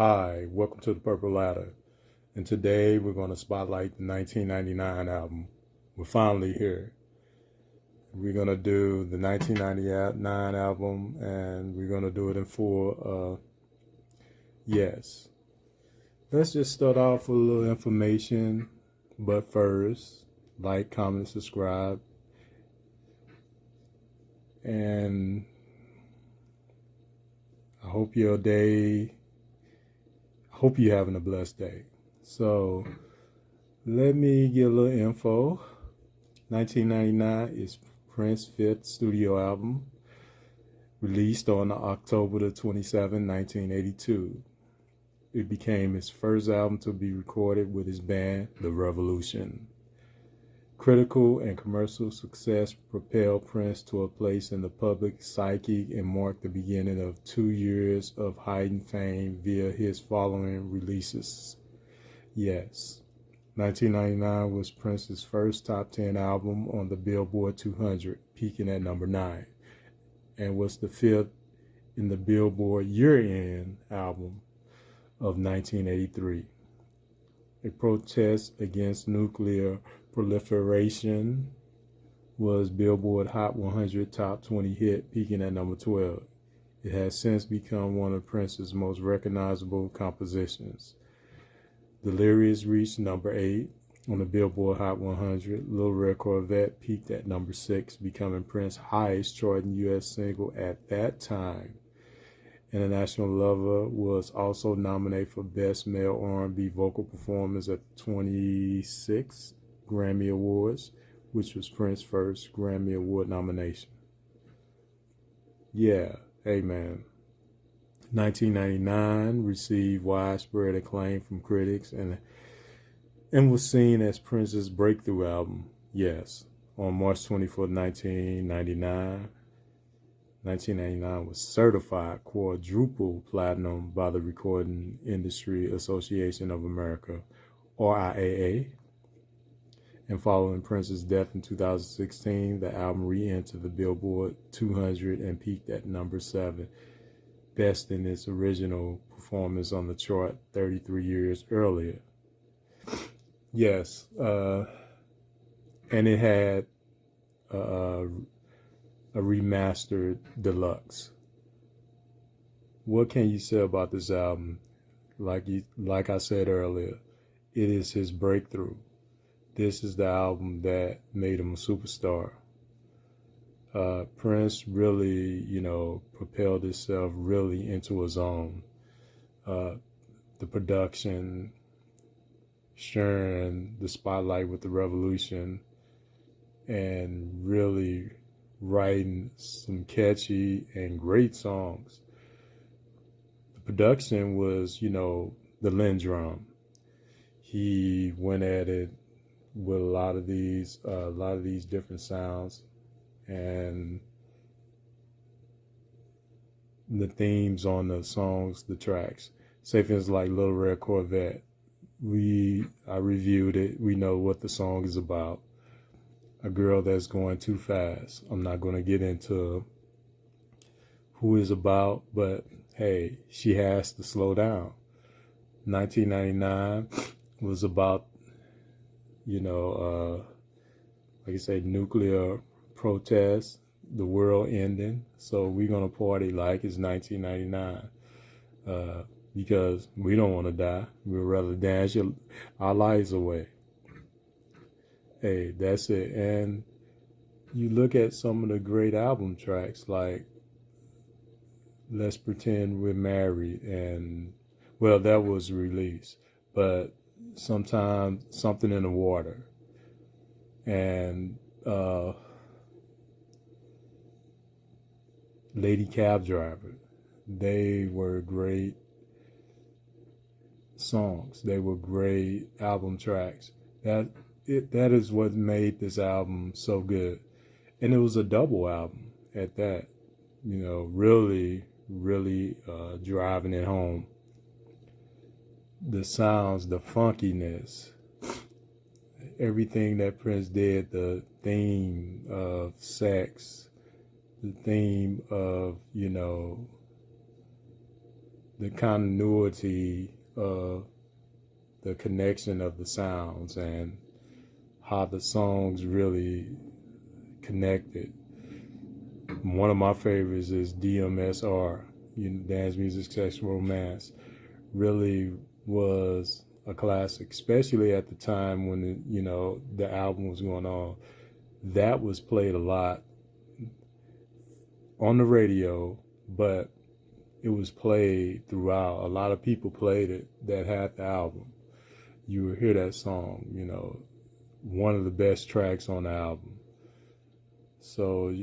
Hi, welcome to the Purple Ladder. And today we're going to spotlight the 1999 album. We're finally here. We're going to do the 1999 album and we're going to do it in full. Yes. Let's just start off with a little information. But first, like, comment, subscribe. And I hope you're having a blessed day. So let me get a little info. 1999 is Prince's fifth studio album, released on October the 27th, 1982. It became his first album to be recorded with his band, The Revolution. Critical and commercial success propelled Prince to a place in the public psyche and marked the beginning of 2 years of heightened fame via his following releases. Yes, 1999 was Prince's first top 10 album on the Billboard 200, peaking at number 9, and was the fifth in the Billboard year-end album of 1983. A protest against nuclear proliferation was Billboard Hot 100 Top 20 hit, peaking at number 12. It has since become one of Prince's most recognizable compositions. Delirious reached number 8 on the Billboard Hot 100. Little Red Corvette peaked at number 6, becoming Prince's highest charting U.S. single at that time. International Lover was also nominated for Best Male R&B Vocal Performance at the 26th Grammy Awards, which was Prince's first Grammy Award nomination. Yeah, amen. 1999 received widespread acclaim from critics and was seen as Prince's breakthrough album. Yes, on March 24, 1999 was certified quadruple platinum by the Recording Industry Association of America, RIAA. And following Prince's death in 2016, the album re-entered the Billboard 200 and peaked at number 7, besting its original performance on the chart 33 years earlier. Yes, and it had a remastered deluxe. What can you say about this album? Like I said earlier, it is his breakthrough. This is the album that made him a superstar. Prince really, propelled himself really into his own. The production, sharing the spotlight with the Revolution, and really writing some catchy and great songs. The production was, the Lindrum. He went at it with a lot of these different sounds, and the themes on the songs, the tracks. Say things like Little Red Corvette. I reviewed it. We know what the song is about. A girl that's going too fast. I'm not going to get into who it's about, but hey, she has to slow down. 1999 was about, like I say, nuclear protests, the world ending. So we're going to party like it's 1999 because we don't want to die. We'd rather dance our lives away. Hey, that's it. And you look at some of the great album tracks like Let's Pretend We're Married, and well, that was released, but sometimes Something in the Water and Lady Cab Driver. They were great songs. They were great album tracks. That is what made this album so good. And it was a double album at that, really driving it home. The sounds, the funkiness, everything that Prince did, the theme of sex, the theme of, the continuity of the connection of the sounds and how the songs really connected. One of my favorites is DMSR, Dance Music Sex Romance. Really was a classic, especially at the time when the album was going on. That was played a lot on the radio, but it was played throughout. A lot of people played it that had the album. You would hear that song, one of the best tracks on the album. So,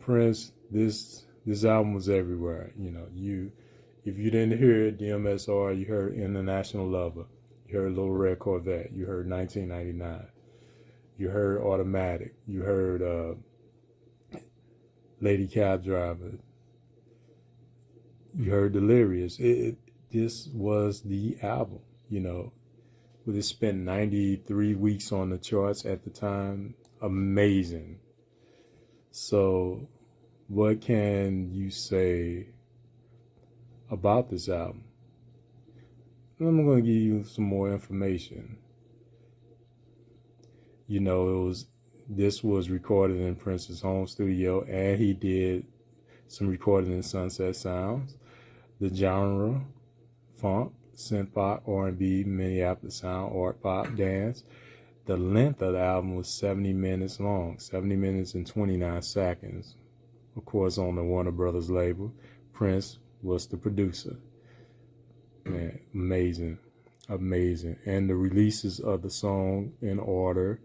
Prince, this album was everywhere. If you didn't hear it, DMSR, you heard International Lover, you heard Little Red Corvette, you heard 1999, you heard Automatic, you heard Lady Cab Driver, you heard Delirious. This was the album, With it spent 93 weeks on the charts at the time. Amazing. So what can you say about this album? I'm going to give you some more information. This was recorded in Prince's home studio, and he did some recording in Sunset Sounds. The genre, funk, synth pop, R&B, Minneapolis sound, art pop, dance. The length of the album was 70 minutes long, 70 minutes and 29 seconds. Of course, on the Warner Brothers label, Prince was the producer. Man, amazing. And the releases of the song in order: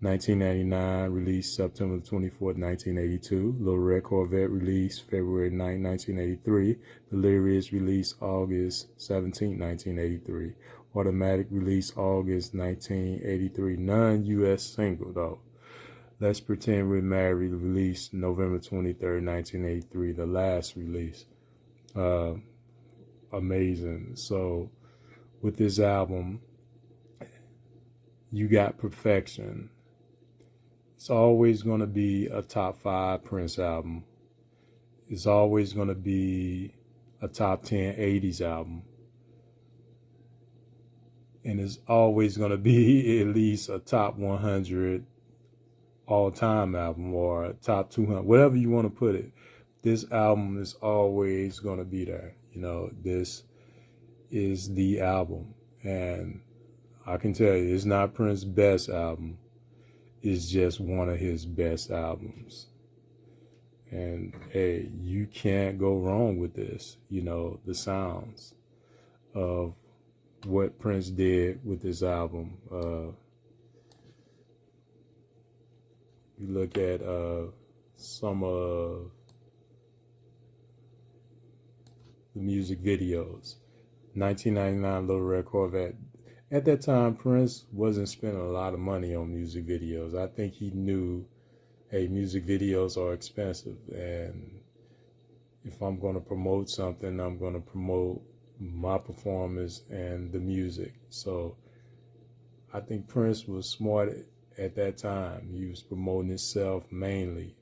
1999, released September 24th, 1982. Little Red Corvette, released February 9, 1983. Delirious, released August 17, 1983. Automatic, released August 1983. Non-U.S. single, though. Let's Pretend We're Married, released November 23rd, 1983. The last release. Amazing. So, with this album, you got perfection. It's always going to be a top 5 Prince album. It's always going to be a top 10 80s album. And it's always going to be at least a top 100 all-time album, or a top 200, whatever you want to put it. This album is always going to be there. This is the album. And I can tell you, it's not Prince's best album. It's just one of his best albums. And hey, you can't go wrong with this. The sounds of what Prince did with this album. You look at some of the music videos. 1999 Little Red Corvette. At that time, Prince wasn't spending a lot of money on music videos. I think he knew, hey, music videos are expensive, and if I'm going to promote something, I'm going to promote my performance and the music. So I think Prince was smart at that time. He was promoting himself mainly.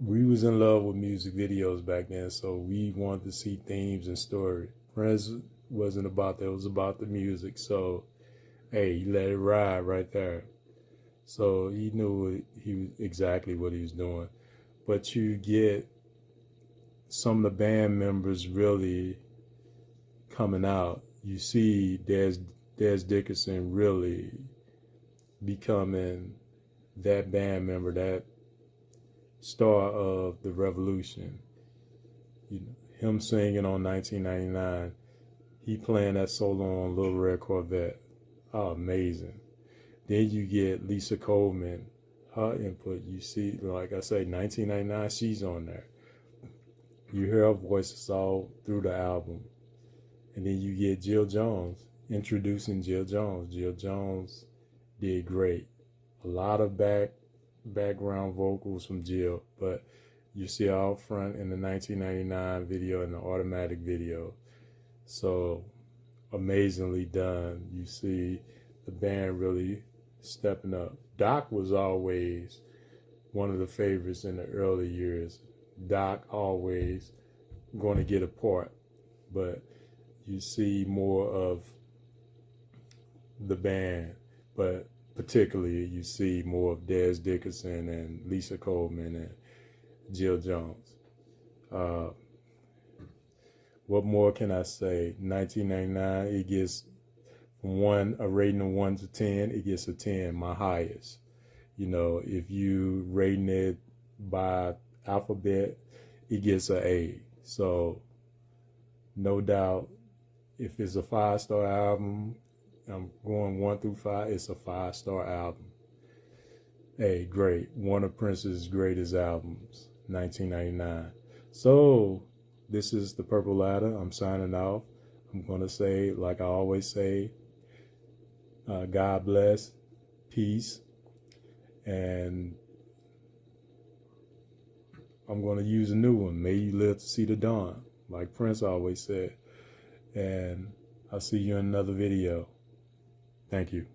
We was in love with music videos back then, so we wanted to see themes and story. Prince wasn't about that. It was about the music. So, hey, he let it ride right there. So he knew exactly what he was doing. But you get some of the band members really coming out. You see Dez Dickerson really becoming that band member, that star of the revolution. Him singing on 1999, he playing that solo on Little Red Corvette. Oh, amazing. Then you get Lisa Coleman, her input. You see, like I say, 1999, she's on there. You hear her voices all through the album. And then you get Jill Jones, introducing Jill Jones. Jill Jones did great. A lot of background vocals from Jill, but you see her out front in the 1999 video and the Automatic video. So amazingly done. You see the band really stepping up. Doc was always one of the favorites in the early years. Doc always going to get a part but you see more of the band, but particularly you see more of Dez Dickerson and Lisa Coleman and Jill Jones. What more can I say? 1999, it gets from a rating of 1 to 10, it gets a 10, my highest. You know, if you rating it by alphabet, it gets an A. So no doubt, if it's a 5-star album, I'm going 1 through 5, it's a 5-star album. Hey, great. One of Prince's greatest albums, 1999. So this is the Purple Ladder. I'm signing off. I'm going to say, like I always say, God bless, peace, and I'm going to use a new one. May you live to see the dawn, like Prince always said. And I'll see you in another video. Thank you.